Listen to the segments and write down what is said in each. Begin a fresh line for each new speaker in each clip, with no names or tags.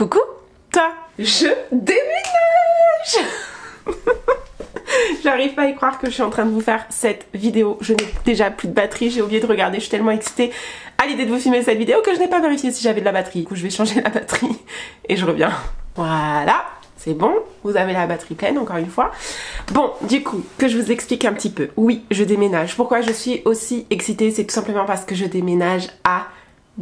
Coucou, toi, je déménage. J'arrive pas à y croire que je suis en train de vous faire cette vidéo. Je n'ai déjà plus de batterie, j'ai oublié de regarder, je suis tellement excitée à l'idée de vous filmer cette vidéo que je n'ai pas vérifié si j'avais de la batterie. Du coup, je vais changer la batterie et je reviens. Voilà, c'est bon, vous avez la batterie pleine encore une fois. Bon, du coup, que je vous explique un petit peu. Oui, je déménage. Pourquoi je suis aussi excitée? C'est tout simplement parce que je déménage à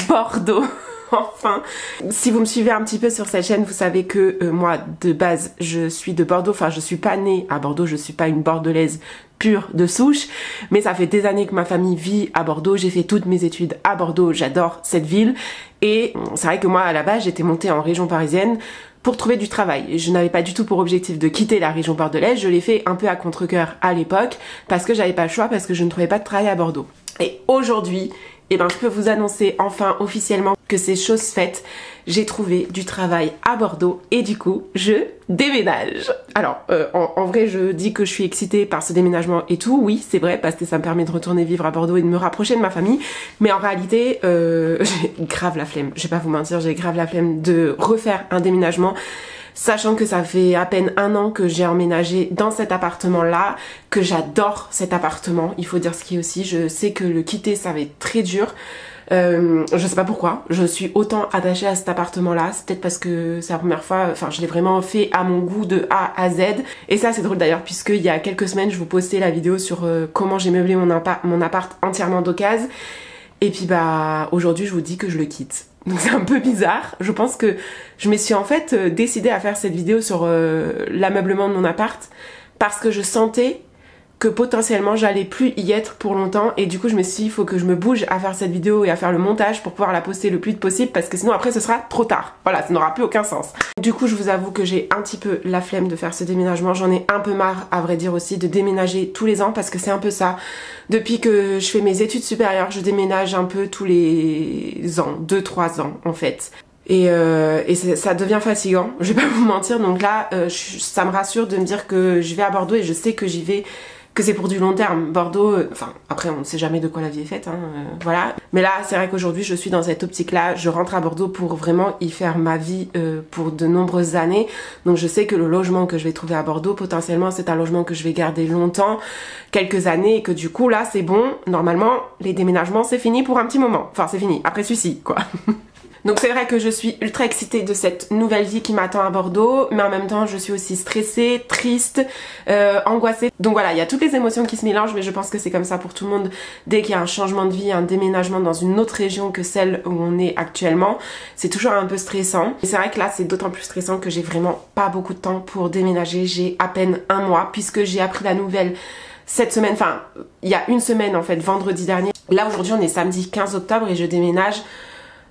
Bordeaux. Enfin, si vous me suivez un petit peu sur cette chaîne, vous savez que moi, de base, je suis de Bordeaux. Enfin, je suis pas née à Bordeaux, je suis pas une bordelaise pure de souche. Mais ça fait des années que ma famille vit à Bordeaux. J'ai fait toutes mes études à Bordeaux. J'adore cette ville. Et c'est vrai que moi, à la base, j'étais montée en région parisienne pour trouver du travail. Je n'avais pas du tout pour objectif de quitter la région bordelaise. Je l'ai fait un peu à contre-cœur à l'époque parce que j'avais pas le choix, parce que je ne trouvais pas de travail à Bordeaux. Et aujourd'hui, eh ben, je peux vous annoncer enfin officiellement que c'est chose faite. J'ai trouvé du travail à Bordeaux et du coup, je déménage. Alors, en vrai, je dis que je suis excitée par ce déménagement et tout. Oui, c'est vrai, parce que ça me permet de retourner vivre à Bordeaux et de me rapprocher de ma famille. Mais en réalité, j'ai grave la flemme. Je vais pas vous mentir, j'ai grave la flemme de refaire un déménagement. Sachant que ça fait à peine 1 an que j'ai emménagé dans cet appartement-là, que j'adore cet appartement, il faut dire ce qui est aussi. Je sais que le quitter, ça va être très dur. Je sais pas pourquoi, je suis autant attachée à cet appartement-là. C'est peut-être parce que c'est la première fois, enfin je l'ai vraiment fait à mon goût de A à Z. Et ça c'est drôle d'ailleurs, puisque il y a quelques semaines, je vous postais la vidéo sur comment j'ai meublé mon appart entièrement d'occasion. Et puis bah aujourd'hui je vous dis que je le quitte. Donc c'est un peu bizarre. Je pense que je me suis en fait décidée à faire cette vidéo sur l'ameublement de mon appart parce que je sentais que potentiellement j'allais plus y être pour longtemps, et du coup je me suis dit il faut que je me bouge à faire cette vidéo et à faire le montage pour pouvoir la poster le plus vite possible, parce que sinon après ce sera trop tard. Voilà, ça n'aura plus aucun sens. Du coup je vous avoue que j'ai un petit peu la flemme de faire ce déménagement. J'en ai un peu marre, à vrai dire aussi, de déménager tous les ans, parce que c'est un peu ça. Depuis que je fais mes études supérieures, je déménage un peu tous les ans, 2-3 ans en fait. Et ça devient fatigant, je vais pas vous mentir. Donc là, ça me rassure de me dire que je vais à Bordeaux et je sais que j'y vais, que c'est pour du long terme. Bordeaux, enfin après on ne sait jamais de quoi la vie est faite, hein, voilà. Mais là c'est vrai qu'aujourd'hui je suis dans cette optique là, je rentre à Bordeaux pour vraiment y faire ma vie pour de nombreuses années. Donc je sais que le logement que je vais trouver à Bordeaux, potentiellement c'est un logement que je vais garder longtemps, quelques années, et que du coup là c'est bon, normalement les déménagements c'est fini pour un petit moment. Enfin c'est fini, après celui-ci quoi. Donc c'est vrai que je suis ultra excitée de cette nouvelle vie qui m'attend à Bordeaux, mais en même temps je suis aussi stressée, triste, angoissée. Donc voilà, il y a toutes les émotions qui se mélangent, mais je pense que c'est comme ça pour tout le monde. Dès qu'il y a un changement de vie, un déménagement dans une autre région que celle où on est actuellement, c'est toujours un peu stressant. Et c'est vrai que là c'est d'autant plus stressant que j'ai vraiment pas beaucoup de temps pour déménager. J'ai à peine 1 mois, puisque j'ai appris la nouvelle cette semaine, enfin il y a 1 semaine en fait, vendredi dernier. Là aujourd'hui on est samedi 15 octobre et je déménage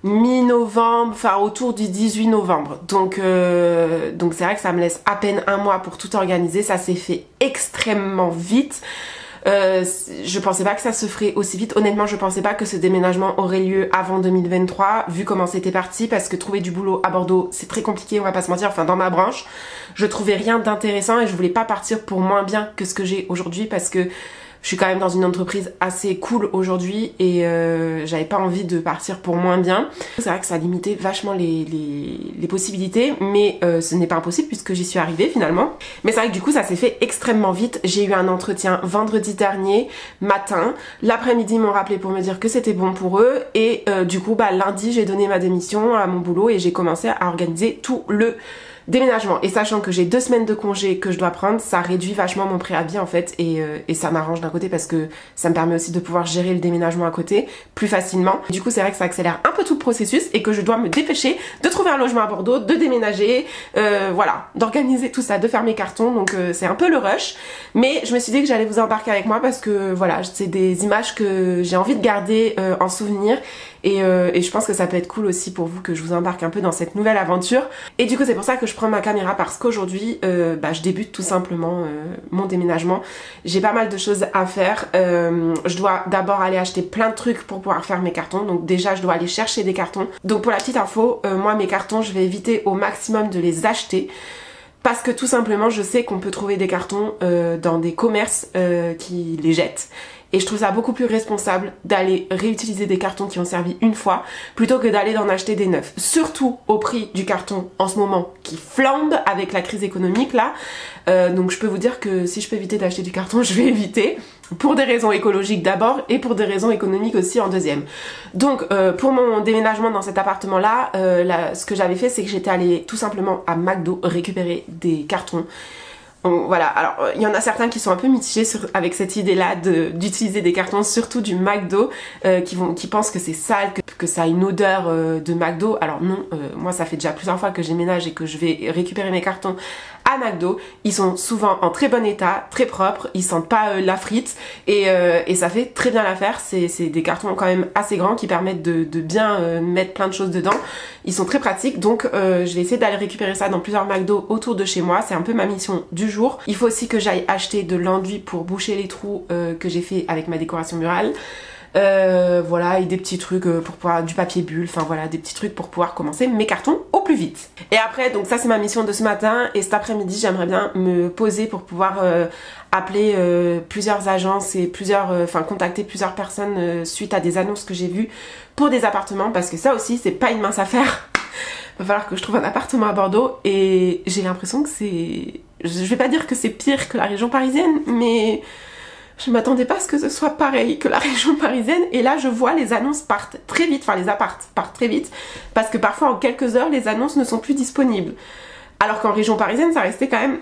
mi-novembre, enfin autour du 18 novembre. Donc c'est vrai que ça me laisse à peine 1 mois pour tout organiser. Ça s'est fait extrêmement vite. Je pensais pas que ça se ferait aussi vite. Honnêtement, je pensais pas que ce déménagement aurait lieu avant 2023, vu comment c'était parti, parce que trouver du boulot à Bordeaux, c'est très compliqué, on va pas se mentir. Enfin, dans ma branche, je trouvais rien d'intéressant et je voulais pas partir pour moins bien que ce que j'ai aujourd'hui, parce que je suis quand même dans une entreprise assez cool aujourd'hui et j'avais pas envie de partir pour moins bien. C'est vrai que ça a limité vachement les possibilités, mais ce n'est pas impossible puisque j'y suis arrivée finalement. Mais c'est vrai que du coup ça s'est fait extrêmement vite. J'ai eu un entretien vendredi dernier matin. L'après-midi ils m'ont rappelé pour me dire que c'était bon pour eux, et du coup bah lundi j'ai donné ma démission à mon boulot et j'ai commencé à organiser tout le déménagement. Et sachant que j'ai 2 semaines de congé que je dois prendre, ça réduit vachement mon préavis en fait, et ça m'arrange d'un côté parce que ça me permet aussi de pouvoir gérer le déménagement à côté plus facilement. Du coup c'est vrai que ça accélère un peu tout le processus et que je dois me dépêcher de trouver un logement à Bordeaux, de déménager, voilà, d'organiser tout ça, de faire mes cartons. Donc c'est un peu le rush, mais je me suis dit que j'allais vous embarquer avec moi parce que voilà, c'est des images que j'ai envie de garder en souvenir. Et je pense que ça peut être cool aussi pour vous que je vous embarque un peu dans cette nouvelle aventure. Et du coup c'est pour ça que je prends ma caméra, parce qu'aujourd'hui je débute tout simplement mon déménagement. J'ai pas mal de choses à faire. Je dois d'abord aller acheter plein de trucs pour pouvoir faire mes cartons. Donc déjà je dois aller chercher des cartons. Donc pour la petite info, moi mes cartons je vais éviter au maximum de les acheter, parce que tout simplement je sais qu'on peut trouver des cartons dans des commerces qui les jettent. Et je trouve ça beaucoup plus responsable d'aller réutiliser des cartons qui ont servi une fois plutôt que d'aller d'en acheter des neufs. Surtout au prix du carton en ce moment qui flambe avec la crise économique là. Donc je peux vous dire que si je peux éviter d'acheter du carton, je vais éviter. Pour des raisons écologiques d'abord et pour des raisons économiques aussi en deuxième. Donc pour mon déménagement dans cet appartement là, ce que j'avais fait c'est que j'étais allée tout simplement à McDo récupérer des cartons. Donc, voilà, alors il y en a certains qui sont un peu mitigés avec cette idée là d'utiliser des cartons, surtout du McDo, qui pensent que c'est sale, que ça a une odeur de McDo. Alors non, moi ça fait déjà plusieurs fois que j'emménage et que je vais récupérer mes cartons à McDo. Ils sont souvent en très bon état, très propres, ils sentent pas la frite et ça fait très bien l'affaire. C'est des cartons quand même assez grands qui permettent de bien mettre plein de choses dedans. Ils sont très pratiques, donc je vais essayer d'aller récupérer ça dans plusieurs McDo autour de chez moi. C'est un peu ma mission du jour. Il faut aussi que j'aille acheter de l'enduit pour boucher les trous que j'ai fait avec ma décoration murale. Voilà, et des petits trucs pour pouvoir, du papier bulle, enfin voilà, des petits trucs pour pouvoir commencer mes cartons au plus vite. Et après, donc ça c'est ma mission de ce matin, et cet après-midi j'aimerais bien me poser pour pouvoir appeler plusieurs agences et contacter plusieurs personnes suite à des annonces que j'ai vues pour des appartements, parce que ça aussi c'est pas une mince affaire. Va falloir que je trouve un appartement à Bordeaux, et j'ai l'impression que c'est... Je vais pas dire que c'est pire que la région parisienne, mais... je m'attendais pas à ce que ce soit pareil que la région parisienne, et là je vois les annonces partent très vite, enfin les apparts partent très vite, parce que parfois en quelques heures les annonces ne sont plus disponibles. Alors qu'en région parisienne ça restait quand même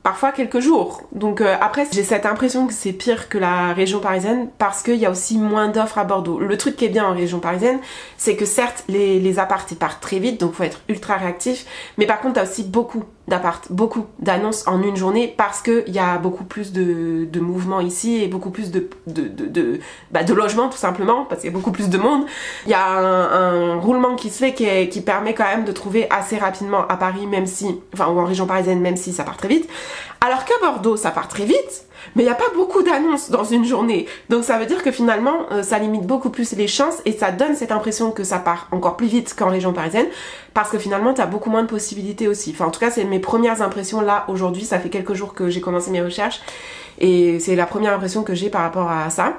parfois quelques jours. Donc après j'ai cette impression que c'est pire que la région parisienne parce qu'il y a aussi moins d'offres à Bordeaux. Le truc qui est bien en région parisienne, c'est que certes les apparts ils partent très vite, donc faut être ultra réactif, mais par contre t'as aussi beaucoup d'appart, beaucoup d'annonces en une journée parce qu'il y a beaucoup plus de mouvements ici et beaucoup plus de logements tout simplement parce qu'il y a beaucoup plus de monde. Il y a un roulement qui se fait qui permet quand même de trouver assez rapidement à Paris, même si, enfin ou en région parisienne, même si ça part très vite. Alors qu'à Bordeaux ça part très vite, mais il n'y a pas beaucoup d'annonces dans une journée. Donc ça veut dire que finalement ça limite beaucoup plus les chances et ça donne cette impression que ça part encore plus vite qu'en région parisienne parce que finalement tu as beaucoup moins de possibilités aussi. Enfin en tout cas c'est mes premières impressions là aujourd'hui, ça fait quelques jours que j'ai commencé mes recherches et c'est la première impression que j'ai par rapport à ça.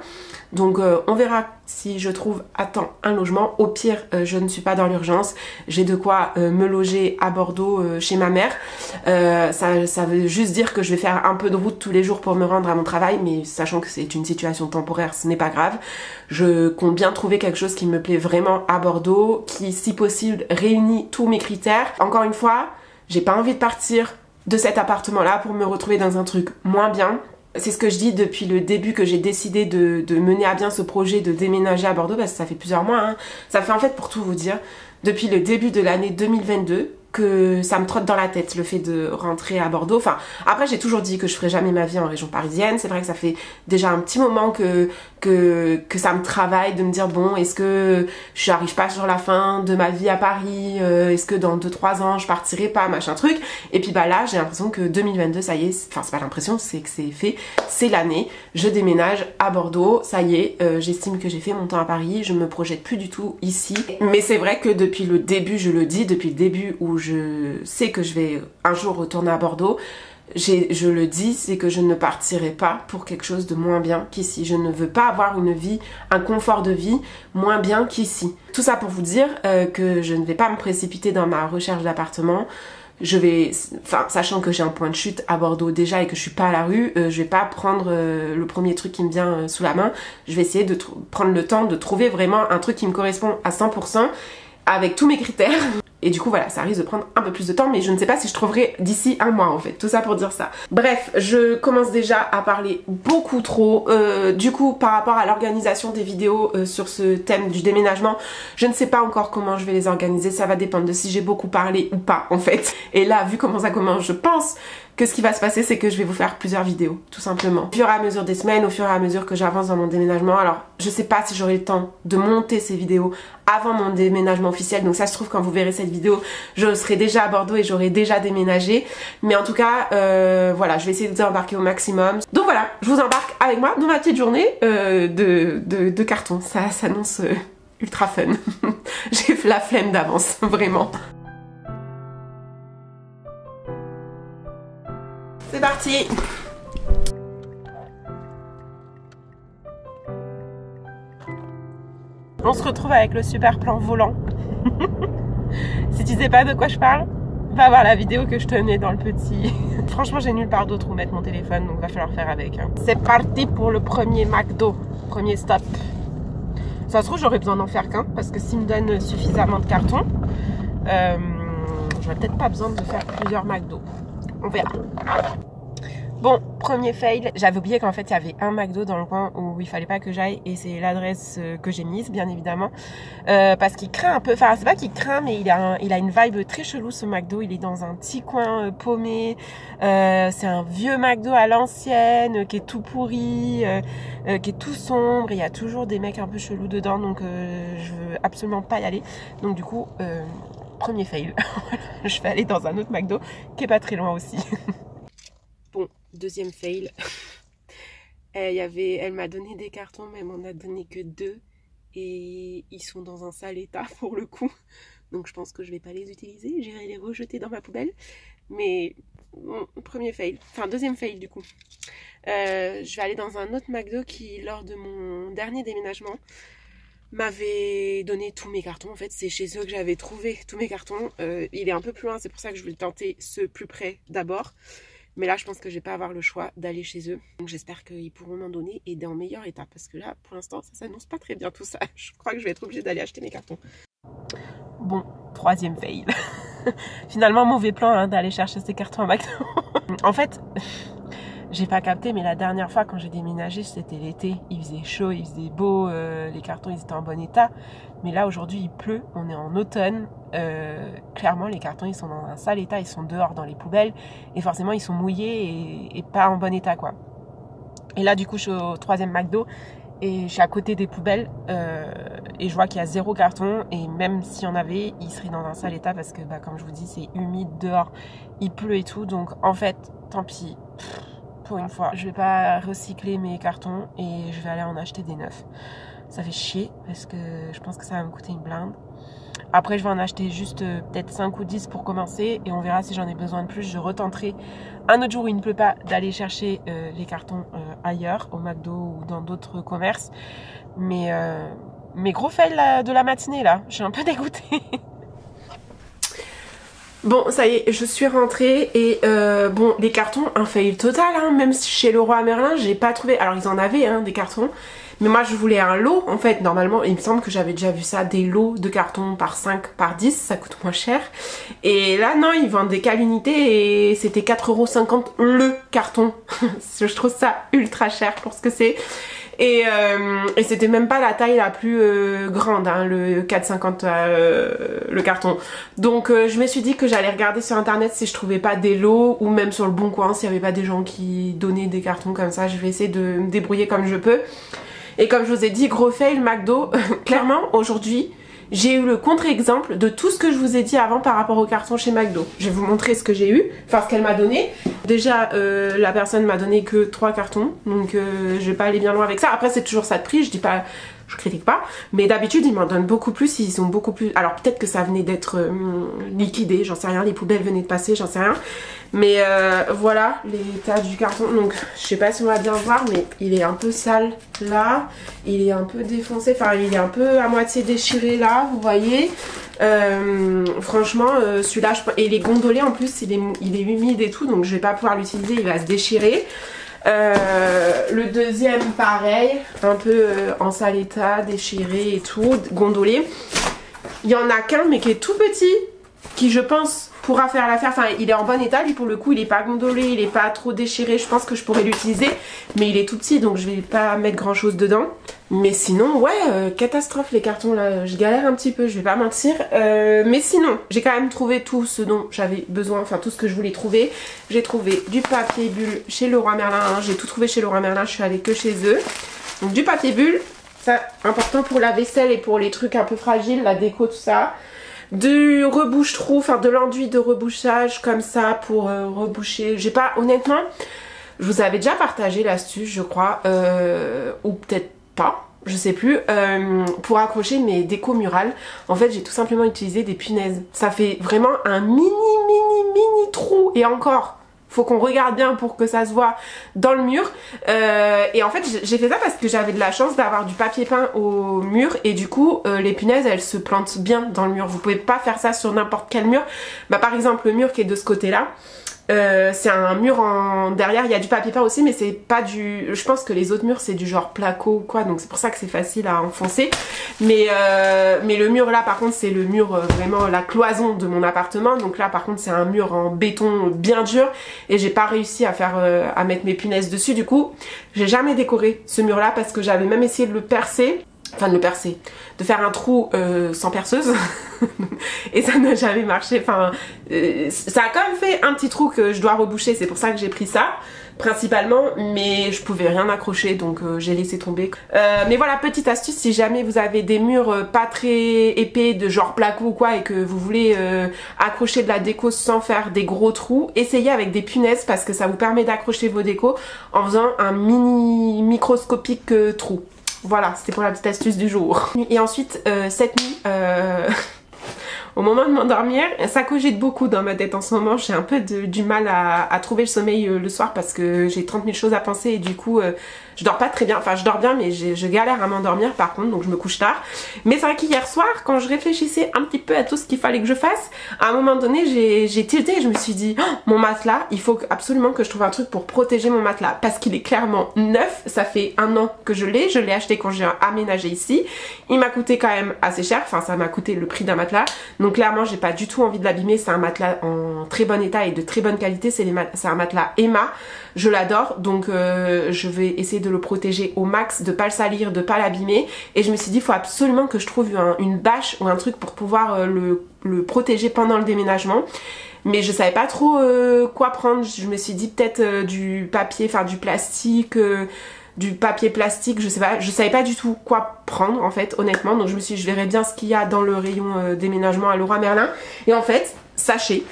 Donc on verra si je trouve à temps un logement. Au pire je ne suis pas dans l'urgence, j'ai de quoi me loger à Bordeaux chez ma mère. Ça veut juste dire que je vais faire un peu de route tous les jours pour me rendre à mon travail, mais sachant que c'est une situation temporaire, ce n'est pas grave. Je compte bien trouver quelque chose qui me plaît vraiment à Bordeaux, qui si possible réunit tous mes critères. Encore une fois, j'ai pas envie de partir de cet appartement là pour me retrouver dans un truc moins bien. C'est ce que je dis depuis le début que j'ai décidé de mener à bien ce projet de déménager à Bordeaux, parce que ça fait plusieurs mois, hein. Ça fait en fait, pour tout vous dire, depuis le début de l'année 2022 que ça me trotte dans la tête le fait de rentrer à Bordeaux. Enfin après j'ai toujours dit que je ferais jamais ma vie en région parisienne. C'est vrai que ça fait déjà un petit moment que ça me travaille de me dire bon, est-ce que je n'arrive pas sur la fin de ma vie à Paris, est-ce que dans 2-3 ans je partirai pas, machin truc. Et puis bah là j'ai l'impression que 2022 ça y est, enfin c'est pas l'impression, c'est que c'est fait, c'est l'année, je déménage à Bordeaux, ça y est, j'estime que j'ai fait mon temps à Paris, je me projette plus du tout ici. Mais c'est vrai que depuis le début, je le dis, depuis le début où je sais que je vais un jour retourner à Bordeaux, je le dis, c'est que je ne partirai pas pour quelque chose de moins bien qu'ici. Je ne veux pas avoir une vie, un confort de vie moins bien qu'ici. Tout ça pour vous dire que je ne vais pas me précipiter dans ma recherche d'appartement. Je vais, enfin, sachant que j'ai un point de chute à Bordeaux déjà et que je suis pas à la rue, je vais pas prendre le premier truc qui me vient sous la main. Je vais essayer de prendre le temps de trouver vraiment un truc qui me correspond à 100% avec tous mes critères. Et du coup voilà, ça risque de prendre un peu plus de temps, mais je ne sais pas si je trouverai d'ici un mois en fait, tout ça pour dire ça. Bref, je commence déjà à parler beaucoup trop. Du coup par rapport à l'organisation des vidéos sur ce thème du déménagement, je ne sais pas encore comment je vais les organiser, ça va dépendre de si j'ai beaucoup parlé ou pas en fait. Et là vu comment ça commence, je pense que ce qui va se passer c'est que je vais vous faire plusieurs vidéos, tout simplement. Au fur et à mesure des semaines, au fur et à mesure que j'avance dans mon déménagement. Alors je sais pas si j'aurai le temps de monter ces vidéos avant mon déménagement officiel, donc ça se trouve quand vous verrez cette vidéo, je serai déjà à Bordeaux et j'aurai déjà déménagé. Mais en tout cas, voilà, je vais essayer de vous embarquer au maximum. Donc voilà, je vous embarque avec moi dans ma petite journée de carton. Ça s'annonce ultra fun. J'ai la flemme d'avance, vraiment. C'est parti! On se retrouve avec le super plan volant. Si tu sais pas de quoi je parle, va voir la vidéo que je te mets dans le petit. Franchement, j'ai nulle part d'autre où mettre mon téléphone, donc va falloir faire avec. Hein. C'est parti pour le premier McDo, premier stop. Ça se trouve, j'aurais besoin d'en faire qu'un, parce que s'il me donne suffisamment de cartons, j'aurais peut-être pas besoin de faire plusieurs McDo. On verra. Bon, premier fail, j'avais oublié qu'en fait il y avait un McDo dans le coin où il fallait pas que j'aille et c'est l'adresse que j'ai mise bien évidemment parce qu'il craint un peu, enfin c'est pas qu'il craint mais il a une vibe très chelou ce McDo, il est dans un petit coin paumé, c'est un vieux McDo à l'ancienne qui est tout pourri, qui est tout sombre, il y a toujours des mecs un peu chelous dedans donc je veux absolument pas y aller donc du coup premier fail, je vais aller dans un autre McDo qui est pas très loin aussi. Bon, deuxième fail. Elle m'a donné des cartons, mais elle m'en a donné que 2. Et ils sont dans un sale état pour le coup. Donc je pense que je vais pas les utiliser. J'irai les rejeter dans ma poubelle. Mais bon, premier fail. Enfin, deuxième fail du coup. Je vais aller dans un autre McDo qui, lors de mon dernier déménagement, m'avait donné tous mes cartons. En fait, c'est chez eux que j'avais trouvé tous mes cartons. Il est un peu plus loin, c'est pour ça que je voulais tenter ceux plus près d'abord. Mais là, je pense que je vais pas avoir le choix d'aller chez eux. Donc j'espère qu'ils pourront m'en donner et dans meilleur état. Parce que là, pour l'instant, ça s'annonce pas très bien tout ça. Je crois que je vais être obligée d'aller acheter mes cartons. Bon, troisième fail. Finalement, mauvais plan hein, d'aller chercher ces cartons à McDo. En fait, j'ai pas capté, mais la dernière fois quand j'ai déménagé, c'était l'été. Il faisait chaud, il faisait beau, les cartons ils étaient en bon état. Mais là aujourd'hui il pleut, on est en automne. Clairement les cartons ils sont dans un sale état, ils sont dehors dans les poubelles. Et forcément ils sont mouillés et pas en bon état quoi. Et là du coup je suis au troisième McDo et je suis à côté des poubelles. Et je vois qu'il y a 0 carton. Et même s'il y en avait, il serait dans un sale état parce que bah, comme je vous dis c'est humide dehors. Il pleut et tout. Donc en fait tant pis. Pour une fois, je vais pas recycler mes cartons et je vais aller en acheter des neufs. Ça fait chier parce que je pense que ça va me coûter une blinde. Après, je vais en acheter juste peut-être 5 ou 10 pour commencer et on verra si j'en ai besoin de plus. Je retenterai un autre jour où il ne pleut pas d'aller chercher les cartons ailleurs, au McDo ou dans d'autres commerces. Mais gros fail de la matinée là, je suis un peu dégoûtée. Bon, ça y est, je suis rentrée et bon, les cartons, un fail total, hein, même chez Leroy Merlin, j'ai pas trouvé, alors ils en avaient hein, des cartons, mais moi je voulais un lot, en fait, normalement, il me semble que j'avais déjà vu ça, des lots de cartons par 5, par 10, ça coûte moins cher, et là non, ils vendent des cales unités et c'était 4,50 € le carton, je trouve ça ultra cher pour ce que c'est. Et c'était même pas la taille la plus grande, hein, le 4,50 le carton. Donc je me suis dit que j'allais regarder sur internet si je trouvais pas des lots ou même sur le Bon Coin s'il y avait pas des gens qui donnaient des cartons comme ça. Je vais essayer de me débrouiller comme je peux. Et comme je vous ai dit, gros fail McDo. Clairement aujourd'hui j'ai eu le contre-exemple de tout ce que je vous ai dit avant par rapport au carton chez McDo. Je vais vous montrer ce que j'ai eu, enfin ce qu'elle m'a donné. Déjà, la personne m'a donné que 3 cartons, donc je vais pas aller bien loin avec ça. Après, c'est toujours ça de prix, je dis pas, je critique pas, mais d'habitude, ils m'en donnent beaucoup plus, ils sont beaucoup plus... Alors peut-être que ça venait d'être liquidé, j'en sais rien, les poubelles venaient de passer, j'en sais rien. Mais voilà l'état du carton, donc je sais pas si on va bien voir, mais il est un peu sale là, il est un peu défoncé, enfin il est un peu à moitié déchiré là, vous voyez. Franchement celui-là, et les gondolés en plus il est humide et tout, donc je vais pas pouvoir l'utiliser, il va se déchirer. Le deuxième pareil, un peu en sale état, déchiré et tout, gondolé. Il y en a qu'un mais qui est tout petit, qui je pense pourra faire l'affaire. Enfin il est en bon état lui pour le coup, il est pas gondolé, il est pas trop déchiré, je pense que je pourrais l'utiliser, mais il est tout petit donc je vais pas mettre grand chose dedans. Mais sinon ouais, catastrophe les cartons là, je galère un petit peu, je vais pas mentir, mais sinon j'ai quand même trouvé tout ce dont j'avais besoin, enfin tout ce que je voulais trouver. J'ai trouvé du papier bulle chez Leroy Merlin, hein. J'ai tout trouvé chez Leroy Merlin, je suis allée que chez eux. Donc du papier bulle, ça important pour la vaisselle et pour les trucs un peu fragiles, la déco tout ça. Du rebouche-trou, enfin de l'enduit de rebouchage comme ça pour reboucher. J'ai pas, honnêtement, je vous avais déjà partagé l'astuce je crois, ou peut-être pas, je sais plus, pour accrocher mes décos murales. En fait j'ai tout simplement utilisé des punaises. Ça fait vraiment un mini trou et encore. faut qu'on regarde bien pour que ça se voit dans le mur. Et en fait j'ai fait ça parce que j'avais de la chance d'avoir du papier peint au mur et du coup les punaises elles se plantent bien dans le mur. Vous pouvez pas faire ça sur n'importe quel mur. Bah par exemple le mur qui est de ce côté là, c'est un mur en derrière, il y a du papier peint aussi mais c'est pas du... Je pense que les autres murs c'est du genre placo ou quoi, donc c'est pour ça que c'est facile à enfoncer. Mais le mur là par contre c'est le mur vraiment la cloison de mon appartement, donc là par contre c'est un mur en béton bien dur et j'ai pas réussi à faire à mettre mes punaises dessus. Du coup j'ai jamais décoré ce mur là parce que j'avais même essayé de le percer, enfin de le percer, de faire un trou sans perceuse et ça n'a jamais marché. Enfin ça a quand même fait un petit trou que je dois reboucher, c'est pour ça que j'ai pris ça principalement, mais je pouvais rien accrocher donc j'ai laissé tomber. Mais voilà, petite astuce, si jamais vous avez des murs pas très épais de genre placo ou quoi et que vous voulez accrocher de la déco sans faire des gros trous, essayez avec des punaises parce que ça vous permet d'accrocher vos décos en faisant un mini microscopique trou. Voilà, c'était pour la petite astuce du jour. Et ensuite, cette nuit, au moment de m'endormir, ça cogite beaucoup dans ma tête en ce moment. J'ai un peu du mal à trouver le sommeil le soir parce que j'ai 30 000 choses à penser et du coup je dors pas très bien. Enfin je dors bien mais je galère à m'endormir par contre, donc je me couche tard. Mais c'est vrai qu'hier soir quand je réfléchissais un petit peu à tout ce qu'il fallait que je fasse, à un moment donné j'ai tilté et je me suis dit oh, mon matelas, il faut absolument que je trouve un truc pour protéger mon matelas parce qu'il est clairement neuf. Ça fait 1 an que je l'ai acheté quand j'ai aménagé ici. Il m'a coûté quand même assez cher, enfin ça m'a coûté le prix d'un matelas. Donc clairement j'ai pas du tout envie de l'abîmer, c'est un matelas en très bon état et de très bonne qualité, c'est un matelas Emma, je l'adore, donc je vais essayer de le protéger au max, de pas le salir, de pas l'abîmer, et je me suis dit il faut absolument que je trouve une bâche ou un truc pour pouvoir le protéger pendant le déménagement. Mais je savais pas trop quoi prendre, je me suis dit peut-être du papier, enfin du plastique, du papier plastique, je sais pas, je savais pas du tout quoi prendre en fait honnêtement, donc je me suis dit je verrai bien ce qu'il y a dans le rayon déménagement à Leroy Merlin. Et en fait sachez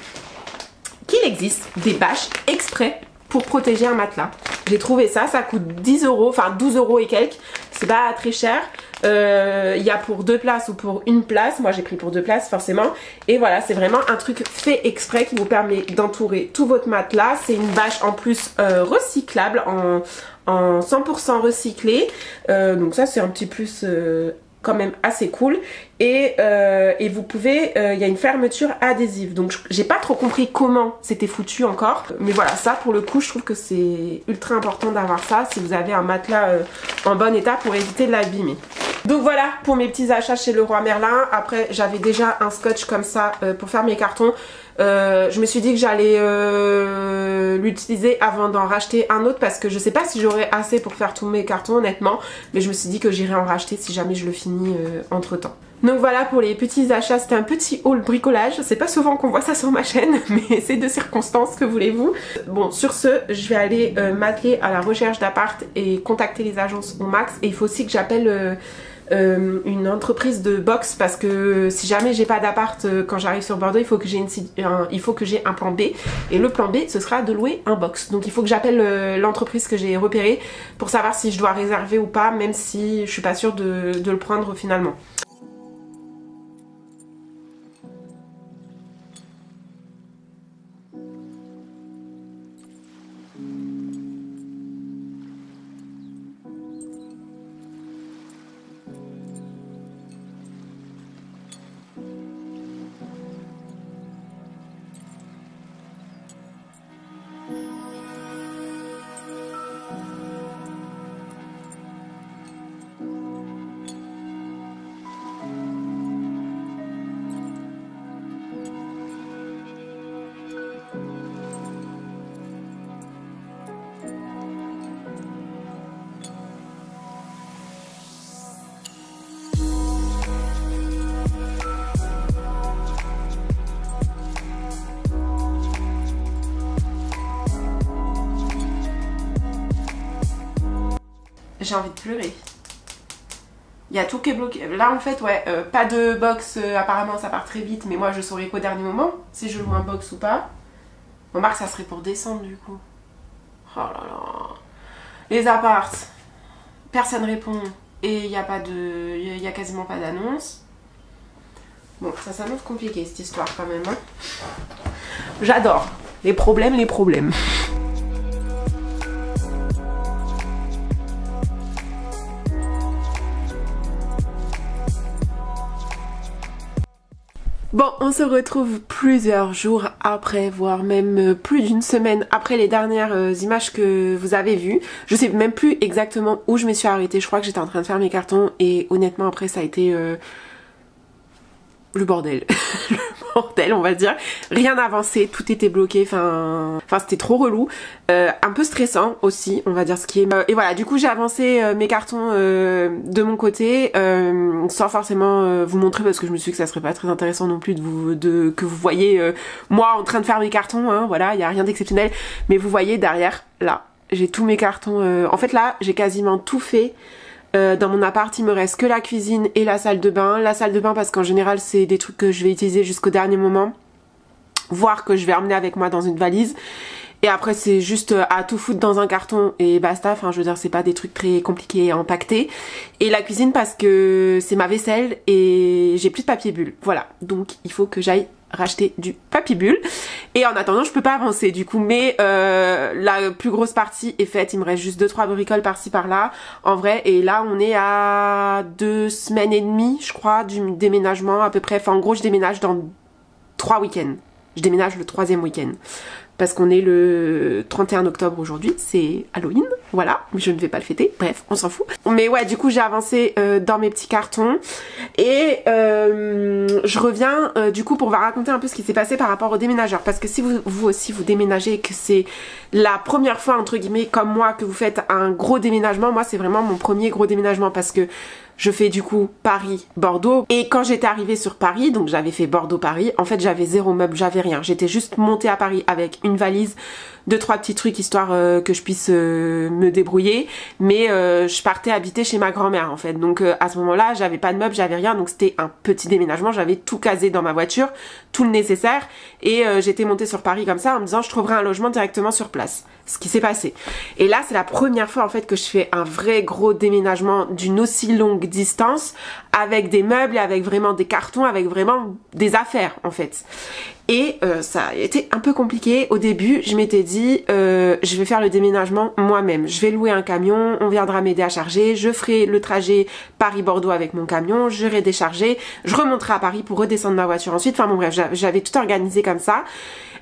qu'il existe des bâches exprès pour protéger un matelas. J'ai trouvé ça, ça coûte 10 €, enfin 12 € et quelques, c'est pas très cher. Il y a pour 2 places ou pour 1 place, moi j'ai pris pour 2 places forcément, et voilà c'est vraiment un truc fait exprès qui vous permet d'entourer tout votre matelas. C'est une bâche en plus recyclable, en 100% recyclé, donc ça c'est un petit plus quand même assez cool, et vous pouvez, il y a une fermeture adhésive, donc j'ai pas trop compris comment c'était foutu encore, mais voilà, ça pour le coup je trouve que c'est ultra important d'avoir ça si vous avez un matelas en bon état pour éviter de l'abîmer. Donc voilà pour mes petits achats chez Leroy Merlin. Après j'avais déjà un scotch comme ça pour faire mes cartons. Je me suis dit que j'allais l'utiliser avant d'en racheter un autre parce que je sais pas si j'aurai assez pour faire tous mes cartons honnêtement, mais je me suis dit que j'irai en racheter si jamais je le finis entre temps. Donc voilà pour les petits achats, c'était un petit haul bricolage, c'est pas souvent qu'on voit ça sur ma chaîne mais c'est de circonstance, que voulez-vous. Bon sur ce je vais aller m'atteler à la recherche d'appart et contacter les agences au max, et il faut aussi que j'appelle une entreprise de box parce que si jamais j'ai pas d'appart quand j'arrive sur Bordeaux, il faut que j'ai un plan B, et le plan B ce sera de louer un box. Donc il faut que j'appelle l'entreprise que j'ai repérée pour savoir si je dois réserver ou pas, même si je suis pas sûre de le prendre finalement. J'ai envie de pleurer. Il y a tout qui est bloqué. Là en fait ouais, pas de box, apparemment ça part très vite, mais moi je saurai qu'au dernier moment si je loue un box ou pas. Remarque ça serait pour décembre du coup. Oh là là. Les apparts, personne répond et il n'y a pas de. Il y a quasiment pas d'annonce. Bon ça s'annonce compliqué cette histoire quand même hein. J'adore. Les problèmes, les problèmes. Bon, on se retrouve plusieurs jours après, voire même plus d'une semaine après les dernières images que vous avez vues. Je sais même plus exactement où je me suis arrêtée. Je crois que j'étais en train de faire mes cartons et honnêtement après ça a été le bordel. Le bordel on va dire. Rien n'avançait, tout était bloqué, enfin c'était trop relou. Un peu stressant aussi, on va dire ce qui est. Et voilà, du coup j'ai avancé mes cartons de mon côté, sans forcément vous montrer parce que je me suis dit que ça serait pas très intéressant non plus que vous voyez moi en train de faire mes cartons, hein, voilà, il y a rien d'exceptionnel. Mais vous voyez derrière, là, j'ai tous mes cartons. En fait là, j'ai quasiment tout fait. Dans mon appart il me reste que la cuisine et la salle de bain. La salle de bain parce qu'en général c'est des trucs que je vais utiliser jusqu'au dernier moment, voire que je vais emmener avec moi dans une valise. Et après c'est juste à tout foutre dans un carton et basta, enfin je veux dire c'est pas des trucs très compliqués à empaqueter. Et la cuisine parce que c'est ma vaisselle et j'ai plus de papier bulle, voilà, donc il faut que j'aille racheter du papier bulle. Et en attendant je peux pas avancer du coup, mais la plus grosse partie est faite, il me reste juste 2-3 bricoles par-ci par-là en vrai. Et là on est à 2 semaines et demie je crois du déménagement à peu près, enfin en gros je déménage dans 3 week-ends, je déménage le 3e week-end. Parce qu'on est le 31 octobre aujourd'hui, c'est Halloween, voilà, mais je ne vais pas le fêter, bref, on s'en fout. Mais ouais, du coup j'ai avancé dans mes petits cartons et je reviens du coup pour vous raconter un peu ce qui s'est passé par rapport aux déménageurs. Parce que si vous aussi vous déménagez et que c'est la première fois entre guillemets comme moi que vous faites un gros déménagement, moi c'est vraiment mon premier gros déménagement parce que je fais du coup Paris-Bordeaux. Et quand j'étais arrivée sur Paris, donc j'avais fait Bordeaux-Paris, en fait j'avais 0 meuble, j'avais rien. J'étais juste montée à Paris avec une valise, 2-3 petits trucs histoire que je puisse me débrouiller. Mais je partais habiter chez ma grand-mère en fait. Donc à ce moment-là, j'avais pas de meubles, j'avais rien. Donc c'était un petit déménagement, j'avais tout casé dans ma voiture, tout le nécessaire. Et j'étais montée sur Paris comme ça en me disant je trouverai un logement directement sur place. Ce qui s'est passé. Et là c'est la première fois en fait que je fais un vrai gros déménagement d'une aussi longue distance avec des meubles et avec vraiment des cartons, avec vraiment des affaires en fait. Et ça a été un peu compliqué au début. Je m'étais dit je vais faire le déménagement moi-même, je vais louer un camion, on viendra m'aider à charger, je ferai le trajet Paris-Bordeaux avec mon camion, je vais décharger, je remonterai à Paris pour redescendre ma voiture ensuite. Enfin bon bref, j'avais tout organisé comme ça.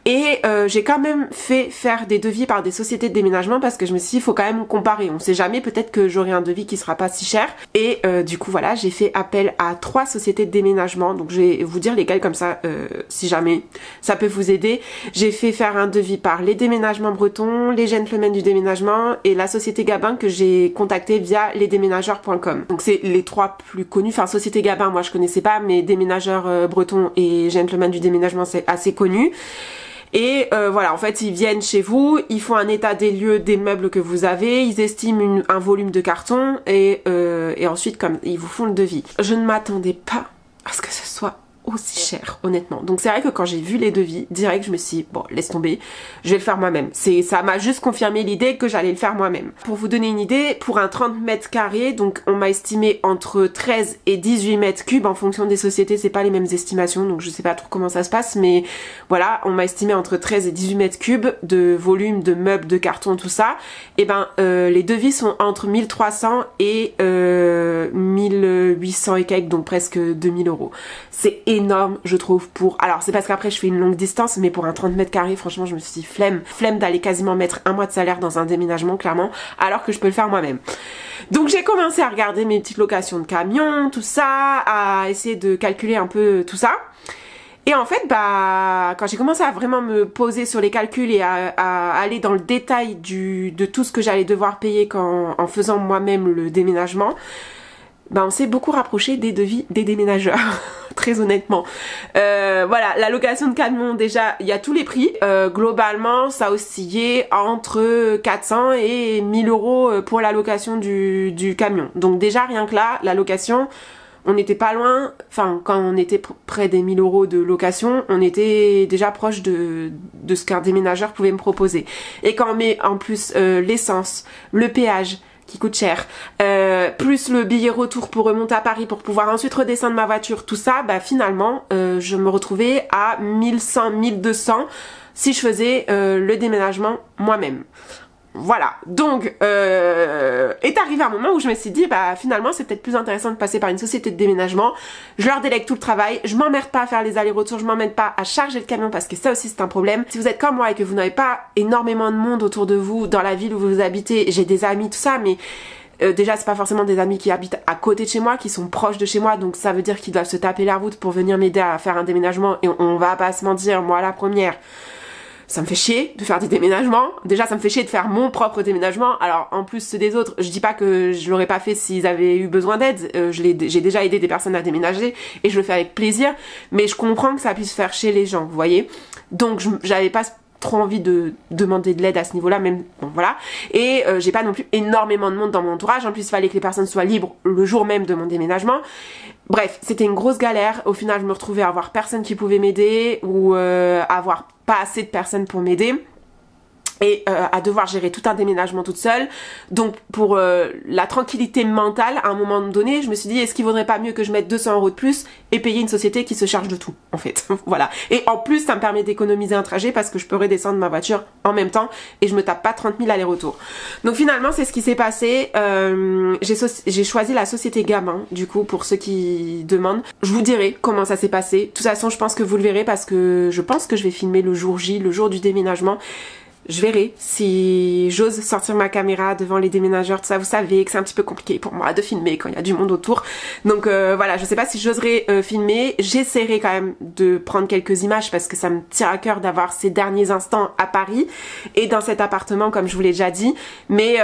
Et j'ai quand même fait faire des devis par des sociétés de déménagement parce que je me suis dit il faut quand même comparer, on sait jamais, peut-être que j'aurai un devis qui sera pas si cher. Et du coup voilà, j'ai fait appel à 3 sociétés de déménagement, donc je vais vous dire lesquelles comme ça si jamais ça peut vous aider. J'ai fait faire un devis par les déménagements bretons, les gentlemen du déménagement et la société Gabin que j'ai contactée via lesdéménageurs.com. Donc c'est les 3 plus connus, enfin société Gabin moi je connaissais pas, mais déménageurs bretons et gentlemen du déménagement c'est assez connu. Et voilà, en fait ils viennent chez vous, ils font un état des lieux des meubles que vous avez, ils estiment un volume de carton et ensuite comme ils vous font le devis. Je ne m'attendais pas à ce que ce soit aussi cher honnêtement. Donc c'est vrai que quand j'ai vu les devis, direct je me suis dit bon laisse tomber, je vais le faire moi-même. Ça m'a juste confirmé l'idée que j'allais le faire moi-même. Pour vous donner une idée, pour un 30 mètres carrés, donc on m'a estimé entre 13 et 18 mètres cubes en fonction des sociétés, c'est pas les mêmes estimations donc je sais pas trop comment ça se passe, mais voilà, on m'a estimé entre 13 et 18 mètres cubes de volume, de meubles, de carton, tout ça. Et ben les devis sont entre 1300 et 1800 et quelques, donc presque 2000 euros. C'est énorme je trouve pour... Alors c'est parce qu'après je fais une longue distance, mais pour un 30 mètres carrés franchement je me suis dit flemme d'aller quasiment mettre un mois de salaire dans un déménagement clairement, alors que je peux le faire moi-même. Donc j'ai commencé à regarder mes petites locations de camions, tout ça, à essayer de calculer un peu tout ça. Et en fait, bah, quand j'ai commencé à vraiment me poser sur les calculs et à aller dans le détail de tout ce que j'allais devoir payer en faisant moi-même le déménagement, bah on s'est beaucoup rapproché des devis des déménageurs, très honnêtement. Voilà, la location de camion, déjà, il y a tous les prix. Globalement, ça oscillait entre 400 et 1000 euros pour la location du camion. Donc déjà, rien que là, la location... On n'était pas loin, enfin quand on était près des 1000 euros de location, on était déjà proche de ce qu'un déménageur pouvait me proposer. Et quand on met en plus l'essence, le péage, qui coûte cher, plus le billet retour pour remonter à Paris pour pouvoir ensuite redescendre ma voiture, tout ça, bah finalement je me retrouvais à 1100, 1200 si je faisais le déménagement moi-même. Voilà, donc est arrivé un moment où je me suis dit bah finalement c'est peut-être plus intéressant de passer par une société de déménagement, je leur délègue tout le travail, je m'emmerde pas à faire les allers-retours, je m'emmerde pas à charger le camion parce que ça aussi c'est un problème. Si vous êtes comme moi et que vous n'avez pas énormément de monde autour de vous dans la ville où vous habitez, j'ai des amis tout ça mais déjà c'est pas forcément des amis qui habitent à côté de chez moi, qui sont proches de chez moi, donc ça veut dire qu'ils doivent se taper la route pour venir m'aider à faire un déménagement et on va pas se mentir, moi la première, ça me fait chier de faire des déménagements. Déjà, ça me fait chier de faire mon propre déménagement. Alors, en plus, ceux des autres, je dis pas que je l'aurais pas fait s'ils avaient eu besoin d'aide. J'ai déjà aidé des personnes à déménager et je le fais avec plaisir. Mais je comprends que ça puisse faire chier les gens, vous voyez. Donc, j'avais pas trop envie de demander de l'aide à ce niveau-là, même, bon, voilà. Et j'ai pas non plus énormément de monde dans mon entourage. En plus, il fallait que les personnes soient libres le jour même de mon déménagement. Bref, c'était une grosse galère. Au final, je me retrouvais à avoir personne qui pouvait m'aider ou avoir pas assez de personnes pour m'aider et à devoir gérer tout un déménagement toute seule. Donc pour la tranquillité mentale, à un moment donné, je me suis dit est-ce qu'il vaudrait pas mieux que je mette 200 € de plus et payer une société qui se charge de tout en fait. Voilà. Et en plus ça me permet d'économiser un trajet parce que je peux redescendre ma voiture en même temps et je me tape pas 30 000 allers-retours. Donc finalement c'est ce qui s'est passé. J'ai choisi la société Gamin du coup pour ceux qui demandent. Je vous dirai comment ça s'est passé. De toute façon je pense que vous le verrez parce que je pense que je vais filmer le jour J, le jour du déménagement. Je verrai si j'ose sortir ma caméra devant les déménageurs, tout ça. Vous savez que c'est un petit peu compliqué pour moi de filmer quand il y a du monde autour. Donc voilà, je sais pas si j'oserais filmer. J'essaierai quand même de prendre quelques images parce que ça me tient à cœur d'avoir ces derniers instants à Paris et dans cet appartement comme je vous l'ai déjà dit. Mais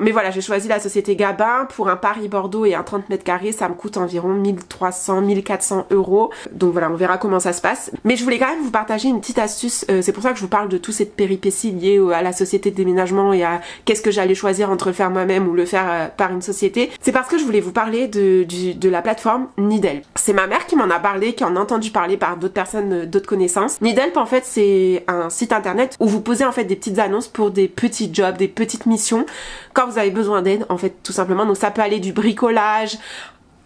voilà, j'ai choisi la société Gabin pour un Paris-Bordeaux et un 30 mètres carrés. Ça me coûte environ 1300, 1400 €. Donc voilà, on verra comment ça se passe. Mais je voulais quand même vous partager une petite astuce. C'est pour ça que je vous parle de toute cette péripétie à la société de déménagement et à qu'est-ce que j'allais choisir entre le faire moi-même ou le faire par une société. C'est parce que je voulais vous parler de la plateforme Needhelp. C'est ma mère qui m'en a parlé, qui en a entendu parler par d'autres personnes, d'autres connaissances. Needhelp en fait c'est un site internet où vous posez en fait des petites annonces pour des petits jobs, des petites missions quand vous avez besoin d'aide en fait tout simplement. Donc ça peut aller du bricolage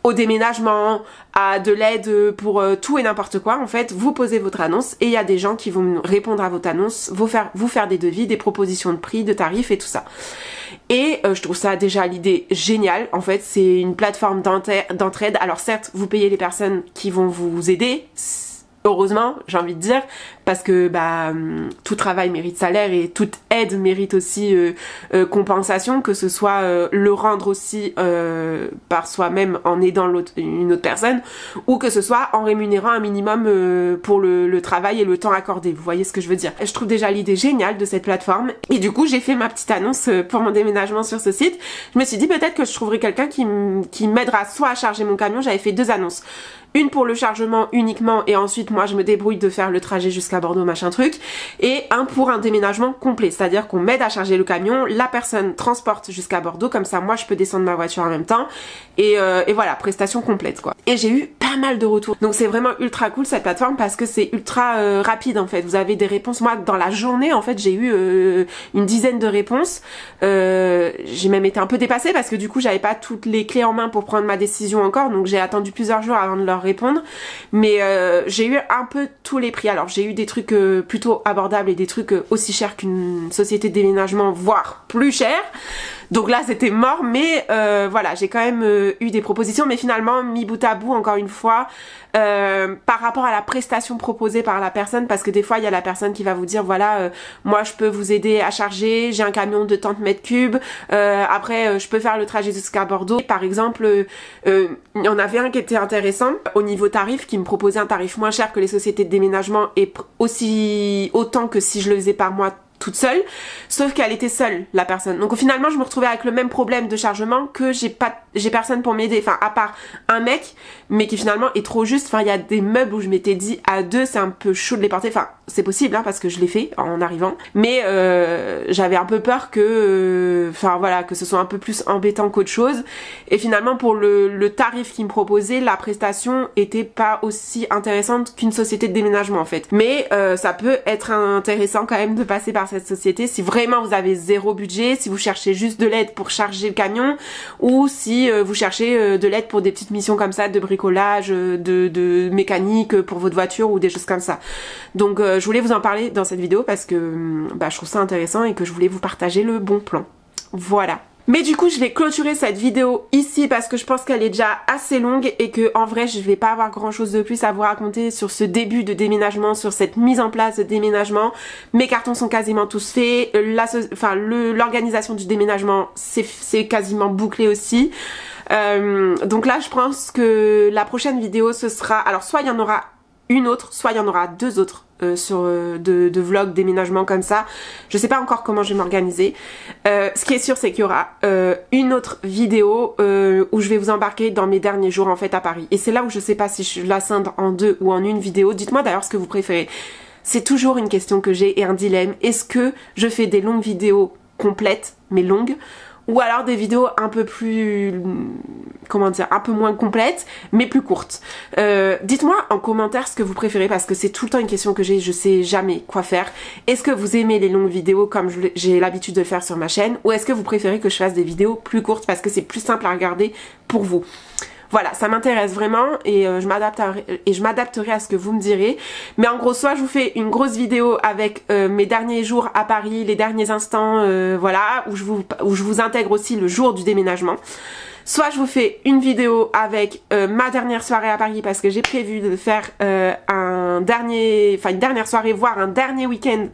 au déménagement, à de l'aide pour tout et n'importe quoi. En fait, vous posez votre annonce et il y a des gens qui vont répondre à votre annonce, vous faire des devis, des propositions de prix, de tarifs et tout ça. Et je trouve ça déjà l'idée géniale. En fait, c'est une plateforme d'entraide. Alors certes, vous payez les personnes qui vont vous aider, heureusement, j'ai envie de dire, parce que bah tout travail mérite salaire et toute aide mérite aussi compensation, que ce soit le rendre aussi par soi-même en aidant une autre personne, ou que ce soit en rémunérant un minimum pour le travail et le temps accordé. Vous voyez ce que je veux dire? Je trouve déjà l'idée géniale de cette plateforme et du coup j'ai fait ma petite annonce pour mon déménagement sur ce site. Je me suis dit peut-être que je trouverai quelqu'un qui m'aidera soit à charger mon camion. J'avais fait 2 annonces. Une pour le chargement uniquement et ensuite moi je me débrouille de faire le trajet jusqu'à Bordeaux machin truc, et un pour un déménagement complet, c'est-à-dire qu'on m'aide à charger le camion, la personne transporte jusqu'à Bordeaux, comme ça moi je peux descendre ma voiture en même temps et voilà, prestation complète quoi. Et j'ai eu pas mal de retours, donc c'est vraiment ultra cool cette plateforme parce que c'est ultra rapide en fait. Vous avez des réponses, moi dans la journée en fait j'ai eu une dizaine de réponses. J'ai même été un peu dépassée parce que du coup j'avais pas toutes les clés en main pour prendre ma décision encore, donc j'ai attendu plusieurs jours avant de leur répondre. Mais j'ai eu un peu tous les prix. Alors j'ai eu des trucs plutôt abordables et des trucs aussi chers qu'une société de déménagement, voire plus chers. Donc là c'était mort, mais voilà, j'ai quand même eu des propositions, mais finalement mis bout à bout, encore une fois, par rapport à la prestation proposée par la personne, parce que des fois il y a la personne qui va vous dire voilà, moi je peux vous aider à charger, j'ai un camion de tant de mètres cubes, après je peux faire le trajet jusqu'à Bordeaux. Par exemple, il y en avait un qui était intéressant au niveau tarif, qui me proposait un tarif moins cher que les sociétés de déménagement et autant que si je le faisais par mois toute seule, sauf qu'elle était seule la personne. Donc finalement je me retrouvais avec le même problème de chargement, que j'ai personne pour m'aider, enfin à part un mec, mais qui finalement est trop juste. Enfin il y a des meubles où je m'étais dit à 2 c'est un peu chaud de les porter, enfin c'est possible hein, parce que je l'ai fait en arrivant, mais j'avais un peu peur que enfin voilà, que ce soit un peu plus embêtant qu'autre chose. Et finalement pour le tarif qu'il me proposait, la prestation était pas aussi intéressante qu'une société de déménagement en fait, mais ça peut être intéressant quand même de passer par cette société, si vraiment vous avez zéro budget, si vous cherchez juste de l'aide pour charger le camion, ou si vous cherchez de l'aide pour des petites missions comme ça, de bricolage, de mécanique pour votre voiture ou des choses comme ça. Donc je voulais vous en parler dans cette vidéo parce que je trouve ça intéressant et que je voulais vous partager le bon plan. Voilà. Mais du coup je vais clôturer cette vidéo ici parce que je pense qu'elle est déjà assez longue et que en vrai je vais pas avoir grand chose de plus à vous raconter sur ce début de déménagement, sur cette mise en place de déménagement. Mes cartons sont quasiment tous faits, l'organisation du déménagement c'est quasiment bouclé aussi. Donc là je pense que la prochaine vidéo ce sera, alors soit il y en aura une autre, soit il y en aura deux autres de vlogs déménagement comme ça. Je sais pas encore comment je vais m'organiser. Ce qui est sûr c'est qu'il y aura une autre vidéo où je vais vous embarquer dans mes derniers jours en fait à Paris. Et c'est là où je sais pas si je la scinde en deux ou en une vidéo. Dites-moi d'ailleurs ce que vous préférez. C'est toujours une question que j'ai et un dilemme. Est-ce que je fais des longues vidéos complètes mais longues, ou alors des vidéos un peu plus, comment dire, un peu moins complètes, mais plus courtes. Dites-moi en commentaire ce que vous préférez parce que c'est tout le temps une question que j'ai, je sais jamais quoi faire. Est-ce que vous aimez les longues vidéos comme j'ai l'habitude de le faire sur ma chaîne, ou est-ce que vous préférez que je fasse des vidéos plus courtes parce que c'est plus simple à regarder pour vous? Voilà, ça m'intéresse vraiment et je m'adapterai à ce que vous me direz. Mais en gros, soit je vous fais une grosse vidéo avec mes derniers jours à Paris, les derniers instants, voilà, où je vous intègre aussi le jour du déménagement. Soit je vous fais une vidéo avec ma dernière soirée à Paris parce que j'ai prévu de faire une dernière soirée, voire un dernier week-end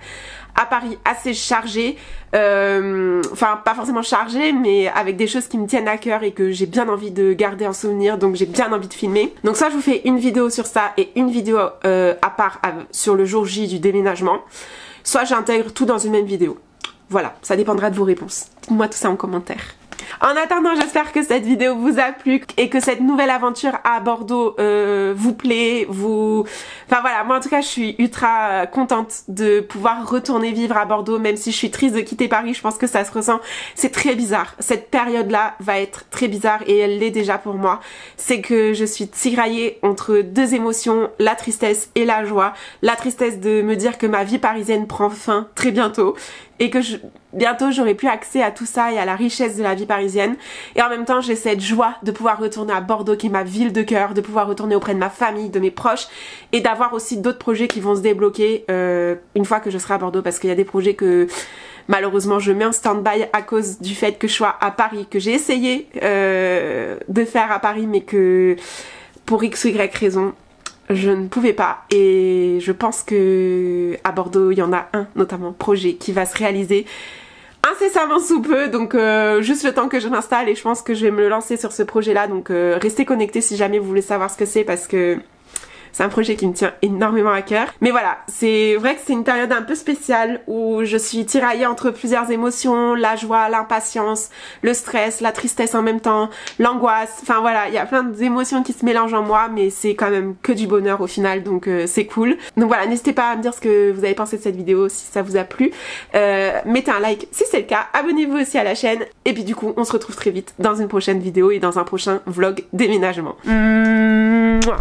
à Paris assez chargé, pas forcément chargé, mais avec des choses qui me tiennent à cœur et que j'ai bien envie de garder en souvenir, donc j'ai bien envie de filmer. Donc soit je vous fais une vidéo sur ça et une vidéo à part sur le jour J du déménagement, soit j'intègre tout dans une même vidéo. Voilà, ça dépendra de vos réponses. Dites-moi tout ça en commentaire. En attendant, j'espère que cette vidéo vous a plu et que cette nouvelle aventure à Bordeaux vous plaît, Enfin voilà, moi en tout cas je suis ultra contente de pouvoir retourner vivre à Bordeaux, même si je suis triste de quitter Paris, je pense que ça se ressent. C'est très bizarre, cette période-là va être très bizarre et elle l'est déjà pour moi. C'est que je suis tiraillée entre deux émotions, la tristesse et la joie. La tristesse de me dire que ma vie parisienne prend fin très bientôt et que bientôt j'aurai plus accès à tout ça et à la richesse de la vie parisienne. Et en même temps j'ai cette joie de pouvoir retourner à Bordeaux qui est ma ville de cœur, de pouvoir retourner auprès de ma famille, de mes proches et d'avoir aussi d'autres projets qui vont se débloquer une fois que je serai à Bordeaux, parce qu'il y a des projets que malheureusement je mets en stand-by à cause du fait que je sois à Paris, que j'ai essayé de faire à Paris mais que pour x ou y raison je ne pouvais pas, et je pense que à Bordeaux il y en a un notamment projet qui va se réaliser incessamment sous peu, donc juste le temps que je m'installe et je pense que je vais me lancer sur ce projet là, donc restez connectés si jamais vous voulez savoir ce que c'est parce que c'est un projet qui me tient énormément à cœur. Mais voilà, c'est vrai que c'est une période un peu spéciale où je suis tiraillée entre plusieurs émotions, la joie, l'impatience, le stress, la tristesse en même temps, l'angoisse. Enfin voilà, il y a plein d'émotions qui se mélangent en moi, mais c'est quand même que du bonheur au final, donc c'est cool. Donc voilà, n'hésitez pas à me dire ce que vous avez pensé de cette vidéo, si ça vous a plu. Mettez un like si c'est le cas, abonnez-vous aussi à la chaîne, et puis du coup on se retrouve très vite dans une prochaine vidéo et dans un prochain vlog déménagement. Mouah.